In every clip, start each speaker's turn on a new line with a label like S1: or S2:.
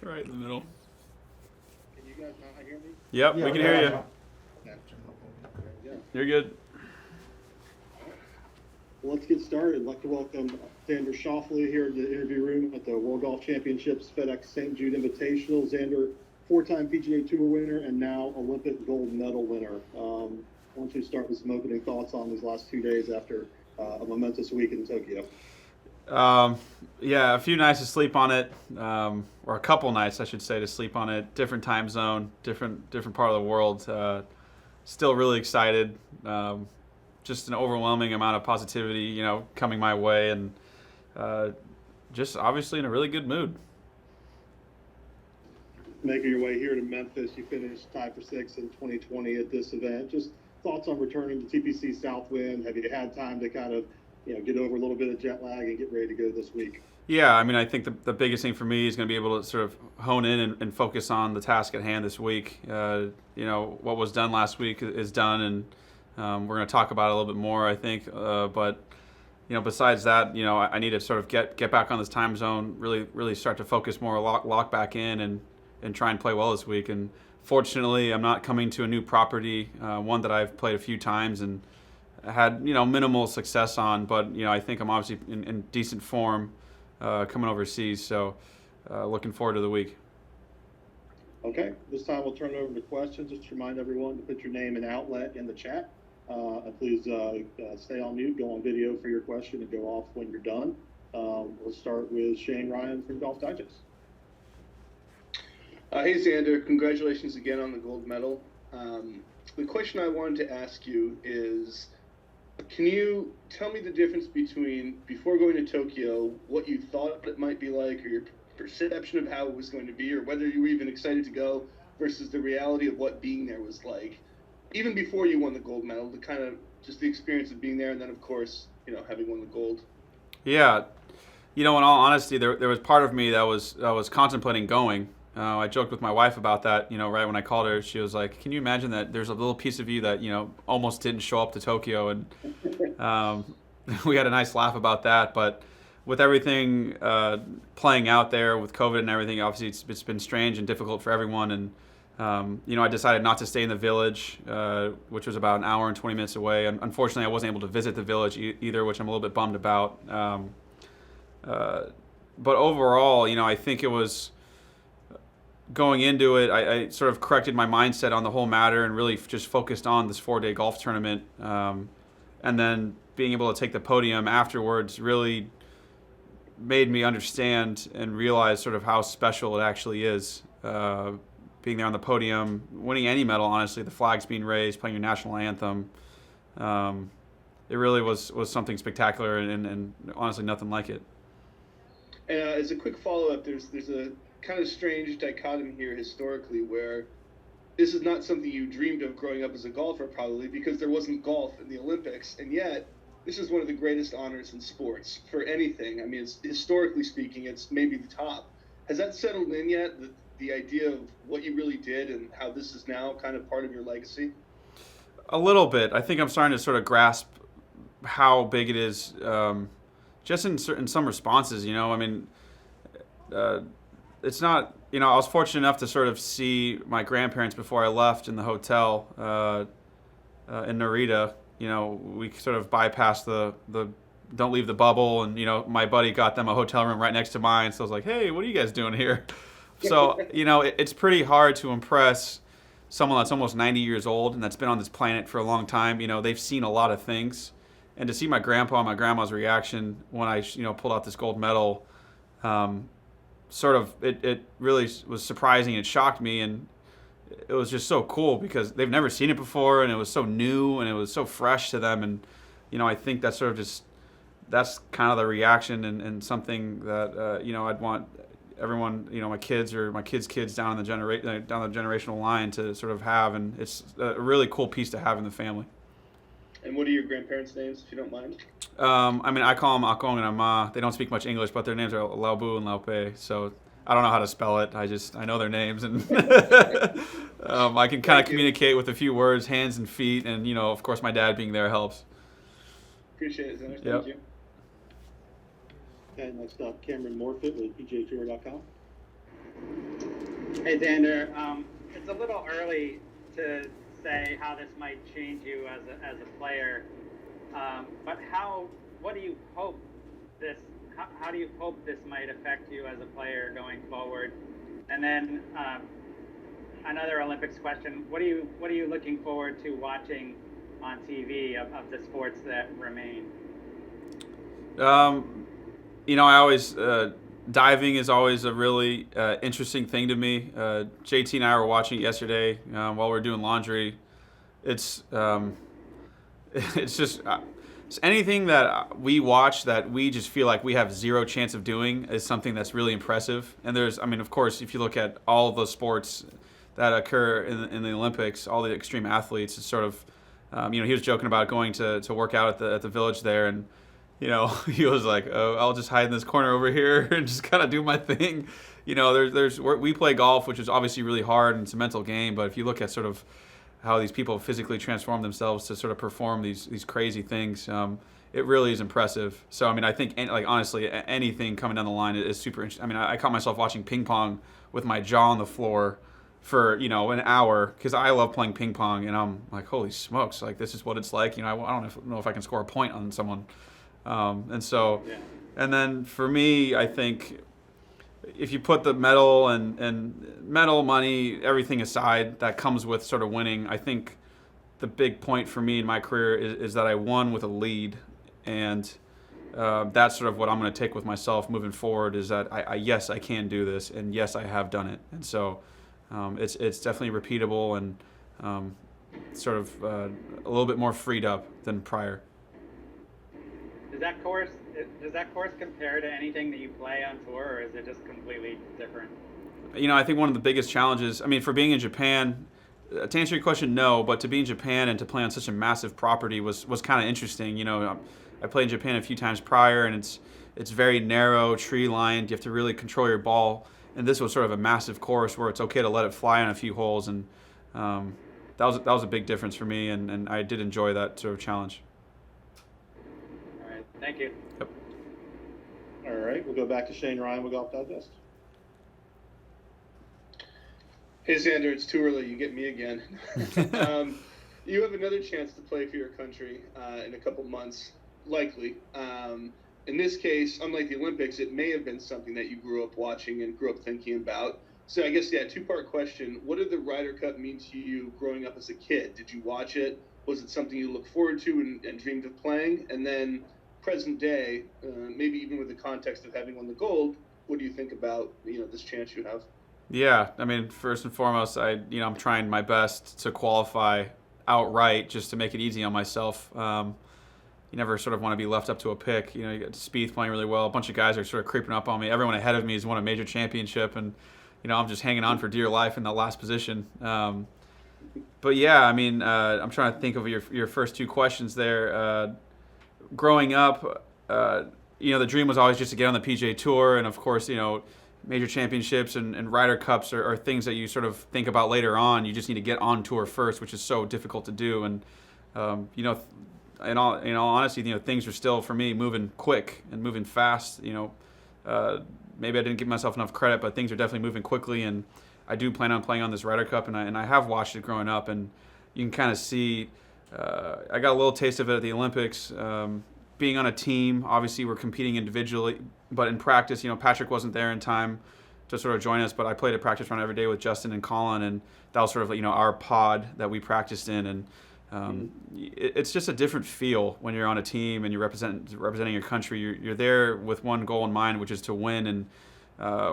S1: Right in the middle.
S2: Can you guys not hear me?
S1: Yep, we can hear you.
S2: There we go.
S1: You're good.
S2: Well, let's get started. I'd like to welcome Xander Schauffele here in the interview room at the World Golf Championships FedEx St. Jude Invitational. Xander, four-time PGA Tour winner and now Olympic gold medal winner. Why don't you start with some opening thoughts on these last 2 days after a momentous week in Tokyo?
S1: Yeah, a few nights to sleep on it, or a couple nights, I should say, to sleep on it. Different time zone, different part of the world. Still really excited. Just an overwhelming amount of positivity, coming my way, and just obviously in a really good mood.
S2: Making your way here to Memphis, you finished tied for sixth in 2020 at this event. Just thoughts on returning to TPC Southwind? Have you had time to kind of, get over a little bit of jet lag and get ready to go this week?
S1: Yeah, I mean, I think the biggest thing for me is going to be able to sort of hone in and focus on the task at hand this week. What was done last week is done, and we're going to talk about it a little bit more, I think. But besides that, I need to sort of get back on this time zone, really start to focus more, lock back in, and try and play well this week. And fortunately, I'm not coming to a new property, one that I've played a few times and had minimal success on. But I think I'm obviously in decent form coming overseas. So looking forward to the week.
S2: Okay, this time we'll turn it over to questions. Just remind everyone to put your name and outlet in the chat. And please stay on mute, go on video for your question, and go off when you're done. We'll start with Shane Ryan from Golf Digest.
S3: Hey, Xander. Congratulations again on the gold medal. The question I wanted to ask you is, can you tell me the difference between before going to Tokyo, what you thought it might be like, or your perception of how it was going to be, or whether you were even excited to go, versus the reality of what being there was like, even before you won the gold medal, the kind of just the experience of being there, and then of course, having won the gold.
S1: Yeah, in all honesty, there was part of me that was contemplating going. I joked with my wife about that, right when I called her. She was like, can you imagine that there's a little piece of you that, almost didn't show up to Tokyo? And we had a nice laugh about that. But with everything playing out there with COVID and everything, obviously it's been strange and difficult for everyone. And, I decided not to stay in the village, which was about an hour and 20 minutes away. And unfortunately, I wasn't able to visit the village either, which I'm a little bit bummed about. But overall, I think it was... Going into it, I sort of corrected my mindset on the whole matter and really just focused on this 4-day golf tournament. And then being able to take the podium afterwards really made me understand and realize sort of how special it actually is. Being there on the podium, winning any medal, honestly, the flags being raised, playing your national anthem. It really was something spectacular and honestly nothing like it.
S3: And as a quick follow-up, there's a kind of strange dichotomy here historically where this is not something you dreamed of growing up as a golfer, probably because there wasn't golf in the Olympics, and yet this is one of the greatest honors in sports for anything. I mean, it's, historically speaking, it's maybe the top. Has that settled in yet, the idea of what you really did and how this is now kind of part of your legacy?
S1: A little bit. I think I'm starting to sort of grasp how big it is, just in some responses. I mean, it's not, I was fortunate enough to sort of see my grandparents before I left in the hotel in Narita. We sort of bypassed the don't leave the bubble, and my buddy got them a hotel room right next to mine. So I was like, hey, what are you guys doing here? So it's pretty hard to impress someone that's almost 90 years old and that's been on this planet for a long time. They've seen a lot of things, and to see my grandpa and my grandma's reaction when I pulled out this gold medal. Sort of, it really was surprising. It shocked me, and it was just so cool because they've never seen it before, and it was so new, and it was so fresh to them. And, I think that's sort of that's kind of the reaction and something that, I'd want everyone, my kids or my kids' kids down the generational line to sort of have. And it's a really cool piece to have in the family.
S3: And what are your grandparents' names, if you don't mind?
S1: I mean, I call them Akong and Ama. They don't speak much English, but their names are Laubu and Laupe. So I don't know how to spell it. I know their names, and I can kind of communicate with a few words, hands and feet, and of course, my dad being there helps.
S3: Appreciate it, Xander.
S1: Yep.
S3: Thank you.
S2: And next up, Cameron Morfitt with PGAtour.com.
S4: Hey, Xander. It's a little early to say how this might change you as a player, but what do you hope this? How do you hope this might affect you as a player going forward? And then another Olympics question: What are you looking forward to watching on TV of the sports that remain?
S1: I always diving is always a really interesting thing to me. JT and I were watching it yesterday while we were doing laundry. It's it's just it's anything that we watch that we just feel like we have zero chance of doing is something that's really impressive. And of course, if you look at all of the sports that occur in the Olympics, all the extreme athletes, it's sort of, he was joking about going to work out at the village there, and he was like, "Oh, I'll just hide in this corner over here and just kind of do my thing." We play golf, which is obviously really hard and it's a mental game. But if you look at sort of how these people physically transform themselves to sort of perform these crazy things, it really is impressive. So I think honestly, anything coming down the line is super interesting. I caught myself watching ping pong with my jaw on the floor for an hour because I love playing ping pong, and I'm like, holy smokes, like this is what it's like. I don't know if I can score a point on someone. And then for me, I think if you put the medal and medal money, everything aside that comes with sort of winning, I think the big point for me in my career is that I won with a lead, and that's sort of what I'm going to take with myself moving forward. Is that yes, I can do this, and yes, I have done it, and so it's definitely repeatable and sort of a little bit more freed up than prior.
S4: Does that course compare to anything that you play on tour, or is it just completely different?
S1: I think one of the biggest challenges, for being in Japan, to answer your question, no, but to be in Japan and to play on such a massive property was kind of interesting. I played in Japan a few times prior, and it's very narrow, tree lined. You have to really control your ball, and this was sort of a massive course where it's okay to let it fly on a few holes, and that was a big difference for me, and I did enjoy that sort of challenge.
S4: Thank you.
S1: Yep.
S2: All right, we'll go back to Shane Ryan with Golf Digest.
S3: Hey, Xander, it's too early. You get me again. You have another chance to play for your country in a couple months, likely. In this case, unlike the Olympics, it may have been something that you grew up watching and grew up thinking about. So I guess, two-part question. What did the Ryder Cup mean to you growing up as a kid? Did you watch it? Was it something you looked forward to and dreamed of playing? And then present day, maybe even with the context of having won the gold, what do you think about this chance you have?
S1: Yeah, first and foremost, I'm trying my best to qualify outright just to make it easy on myself. You never sort of want to be left up to a pick. You got Spieth playing really well. A bunch of guys are sort of creeping up on me. Everyone ahead of me has won a major championship, and I'm just hanging on for dear life in that last position. But yeah, I'm trying to think of your first two questions there. Growing up, the dream was always just to get on the PGA Tour, and of course, major championships and Ryder Cups are things that you sort of think about later on. You just need to get on tour first, which is so difficult to do. And in all honesty, things are still for me moving quick and moving fast. Maybe I didn't give myself enough credit, but things are definitely moving quickly, and I do plan on playing on this Ryder Cup, and I have watched it growing up, and you can kind of see. I got a little taste of it at the Olympics. Being on a team, obviously we're competing individually, but in practice, Patrick wasn't there in time to sort of join us, but I played a practice round every day with Justin and Colin, and that was sort of our pod that we practiced in, and it's just a different feel when you're on a team and you're representing your country. You're there with one goal in mind, which is to win, and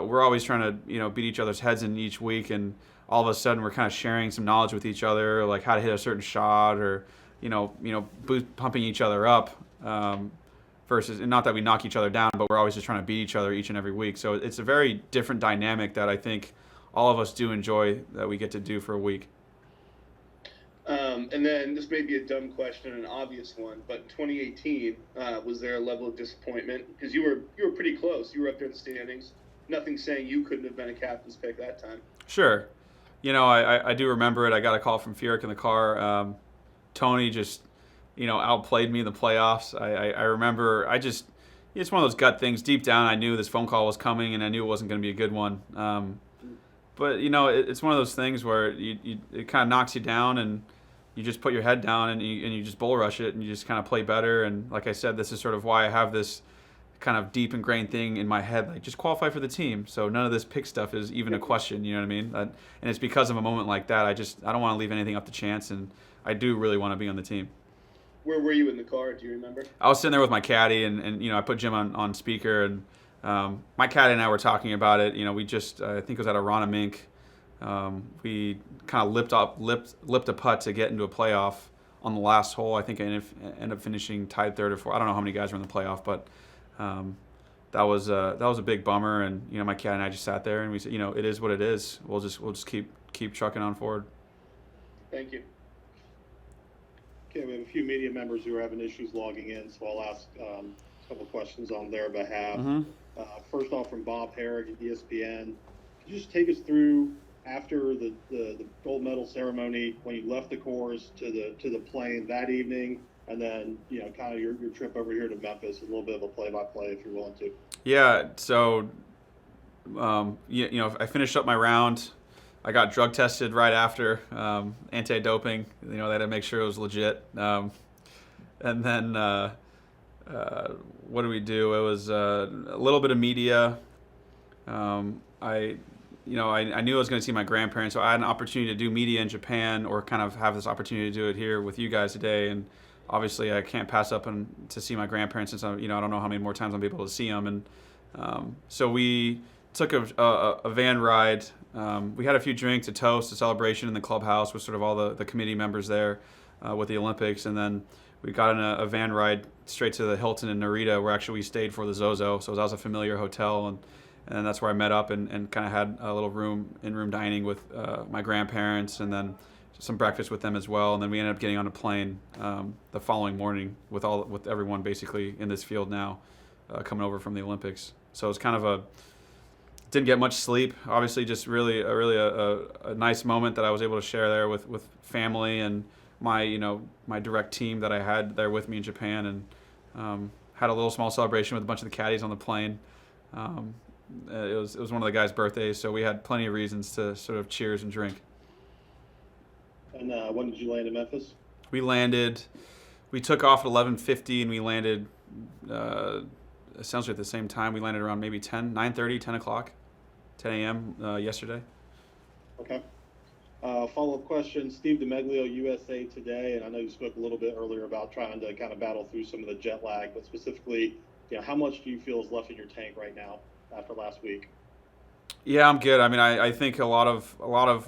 S1: we're always trying to beat each other's heads in each week, and all of a sudden we're kind of sharing some knowledge with each other, like how to hit a certain shot, or pumping each other up. Versus, and not that we knock each other down, but we're always just trying to beat each other each and every week. So it's a very different dynamic that I think all of us do enjoy, that we get to do for a week.
S3: And then this may be a dumb question, an obvious one, but in 2018, was there a level of disappointment? Because you were pretty close. You were up there in the standings. Nothing saying you couldn't have been a captain's pick that time.
S1: Sure. I do remember it. I got a call from Furyk in the car. Tony just outplayed me in the playoffs. I remember it's one of those gut things. Deep down, I knew this phone call was coming, and I knew it wasn't going to be a good one. but it's one of those things where it kind of knocks you down, and you just put your head down, and you just bull rush it, and you just kind of play better. And like I said, this is sort of why I have this kind of deep ingrained thing in my head, like just qualify for the team. So none of this pick stuff is even a question. You know what I mean? And it's because of a moment like that. I don't want to leave anything up to chance, and I do really want to be on the team.
S3: Where were you in the car? Do you remember?
S1: I was sitting there with my caddy, and I put Jim on speaker, and my caddy and I were talking about it. We just I think it was at a Rana Mink. We kind of lipped a putt to get into a playoff on the last hole. I think I ended up finishing tied third or fourth. I don't know how many guys were in the playoff, but that was a big bummer. And my caddy and I just sat there, and we said, it is what it is. We'll just keep trucking on forward.
S3: Thank you.
S2: Okay, we have a few media members who are having issues logging in, so I'll ask a couple questions on their behalf.
S1: Mm-hmm.
S2: First off, from Bob Herrick at ESPN, could you just take us through after the gold medal ceremony, when you left the course to the plane that evening, and then kind of your trip over here to Memphis, a little bit of a play-by-play if you're willing to.
S1: Yeah. So, I finished up my round. I got drug tested right after, anti-doping. They had to make sure it was legit. And then what did we do? It was a little bit of media. I knew I was going to see my grandparents, so I had an opportunity to do media in Japan, or kind of have this opportunity to do it here with you guys today. And obviously, I can't pass up to see my grandparents, since I don't know how many more times I'll be able to see them. And so we took a van ride. We had a few drinks, a toast, a celebration in the clubhouse with sort of all the committee members there with the Olympics. And then we got in a van ride straight to the Hilton in Narita, where actually we stayed for the Zozo. So that was a familiar hotel, and that's where I met up and kind of had a little in-room dining with my grandparents, and then some breakfast with them as well. And then we ended up getting on a plane the following morning with everyone basically in this field now coming over from the Olympics. So it was kind of didn't get much sleep. Obviously, just really a nice moment that I was able to share there with family and my direct team that I had there with me in Japan, and had a little small celebration with a bunch of the caddies on the plane. It was one of the guys' birthdays, so we had plenty of reasons to sort of cheers and drink.
S2: And when did you land in Memphis?
S1: We took off at 11:50, and we landed essentially at the same time. We landed around maybe 9:30, 10 o'clock, 10 a.m. Yesterday.
S2: Okay. Follow-up question, Steve DeMeglio, USA Today, and I know you spoke a little bit earlier about trying to kind of battle through some of the jet lag, but specifically, how much do you feel is left in your tank right now after last week?
S1: Yeah, I'm good. I mean, I think a lot of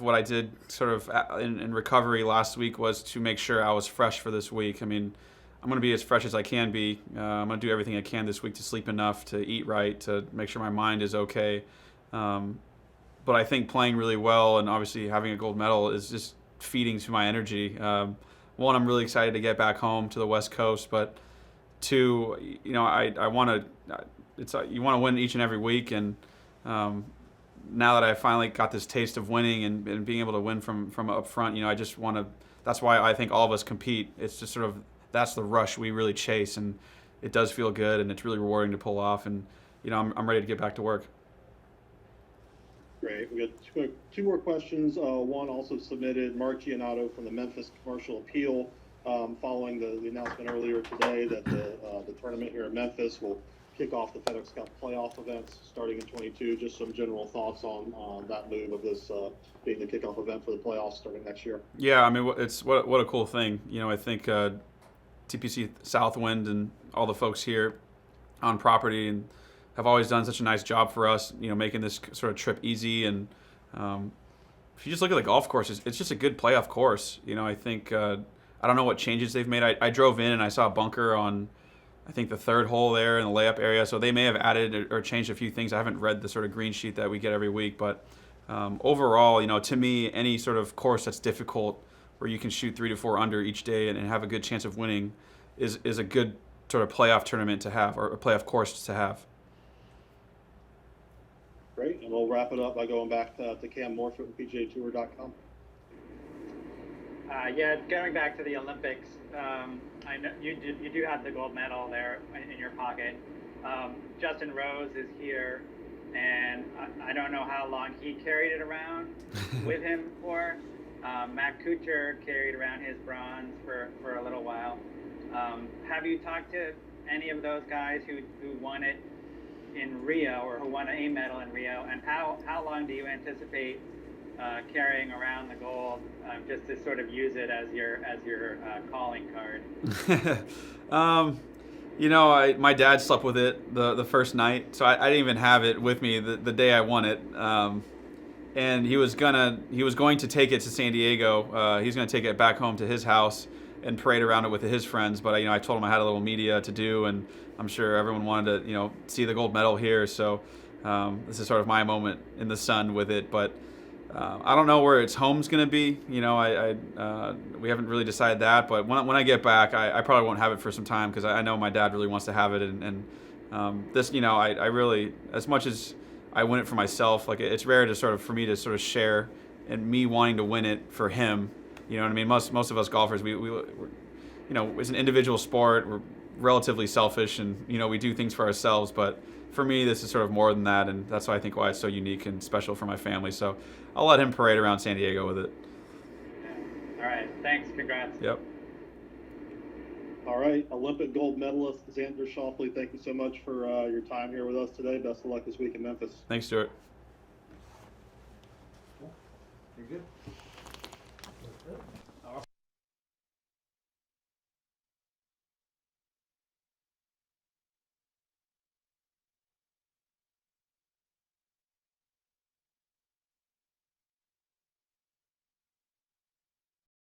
S1: what I did sort of in recovery last week was to make sure I was fresh for this week. I mean, I'm going to be as fresh as I can be. I'm going to do everything I can this week to sleep enough, to eat right, to make sure my mind is okay. But I think playing really well and obviously having a gold medal is just feeding to my energy. One, I'm really excited to get back home to the West Coast, but two, I want to. You want to win each and every week, and now that I finally got this taste of winning and being able to win from up front, I just want to. That's why I think all of us compete. It's just sort of that's the rush we really chase, and it does feel good, and it's really rewarding to pull off. And I'm ready to get back to work.
S2: Great. We got two more questions. One also submitted, Mark Giannato from the Memphis Commercial Appeal, following the announcement earlier today that the tournament here in Memphis will kick off the FedexCup playoff events starting in 22. Just some general thoughts on that move of this being the kickoff event for the playoffs starting next year.
S1: Yeah, I mean, it's what a cool thing. I think TPC Southwind and all the folks here on property and have always done such a nice job for us, making this sort of trip easy. And if you just look at the golf courses, it's just a good playoff course. I think I don't know what changes they've made. I drove in and I saw a bunker on, I think, the third hole there in the layup area. So they may have added or changed a few things. I haven't read the sort of green sheet that we get every week. But overall, to me, any sort of course that's difficult where you can shoot 3 to 4 under each day and have a good chance of winning is a good sort of playoff tournament to have, or a playoff course to have.
S2: Great, and we'll wrap it up by going back to Cam Morfitt with PGAtour.com.
S4: Going back to the Olympics, I know you do have the gold medal there in your pocket. Justin Rose is here and I don't know how long he carried it around with him for. Matt Kuchar carried around his bronze for a little while. Have you talked to any of those guys who won it in Rio, or who won a medal in Rio, and how long do you anticipate carrying around the gold, just to sort of use it as your calling card?
S1: My dad slept with it the first night, so I didn't even have it with me the day I won it. And he was going to take it to San Diego. He's going to take it back home to his house and parade around it with his friends. But I told him I had a little media to do, and I'm sure everyone wanted to see the gold medal here. So this is sort of my moment in the sun with it. But I don't know where its home's going to be. We haven't really decided that. But when I get back, I probably won't have it for some time, because I know my dad really wants to have it. And this, I really, as much as I win it for myself, like, it's rare for me to sort of share, and me wanting to win it for him. You know what I mean? Most of us golfers, we're, it's an individual sport. We're relatively selfish, and we do things for ourselves. But for me, this is sort of more than that, and that's why I think why it's so unique and special for my family. So I'll let him parade around San Diego with it.
S4: All right, thanks. Congrats.
S1: Yep.
S2: All right, Olympic gold medalist Xander Schauffele, thank you so much for your time here with us today. Best of luck this week in Memphis.
S1: Thanks, Stuart.
S5: You're good.